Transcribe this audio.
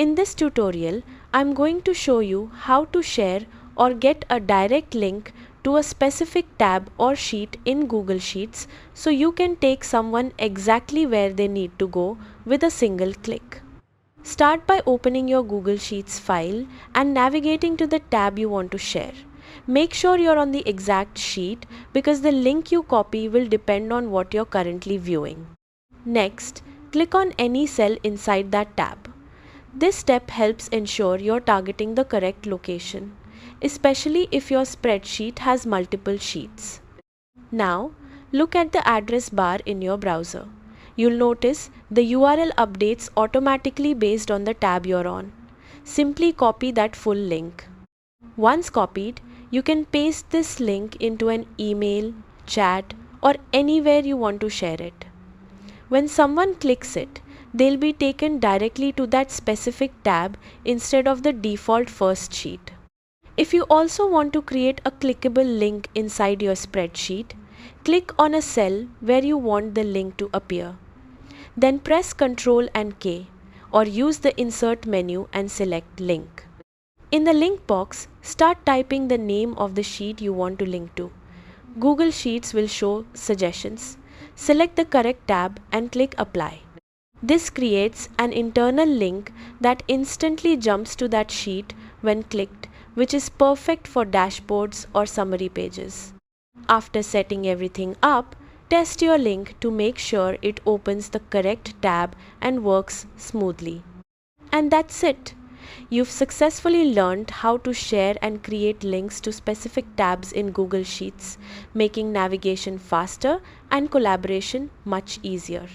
In this tutorial, I'm going to show you how to share or get a direct link to a specific tab or sheet in Google Sheets so you can take someone exactly where they need to go with a single click. Start by opening your Google Sheets file and navigating to the tab you want to share. Make sure you're on the exact sheet because the link you copy will depend on what you're currently viewing. Next, click on any cell inside that tab. This step helps ensure you're targeting the correct location, especially if your spreadsheet has multiple sheets. Now, look at the address bar in your browser. You'll notice the URL updates automatically based on the tab you're on. Simply copy that full link. Once copied, you can paste this link into an email, chat, or anywhere you want to share it. When someone clicks it, they'll be taken directly to that specific tab instead of the default first sheet. If you also want to create a clickable link inside your spreadsheet, click on a cell where you want the link to appear. Then press Ctrl and K or use the Insert menu and select Link. In the link box, start typing the name of the sheet you want to link to. Google Sheets will show suggestions. Select the correct tab and click Apply. This creates an internal link that instantly jumps to that sheet when clicked, which is perfect for dashboards or summary pages. After setting everything up, test your link to make sure it opens the correct tab and works smoothly. And that's it. You've successfully learned how to share and create links to specific tabs in Google Sheets, making navigation faster and collaboration much easier.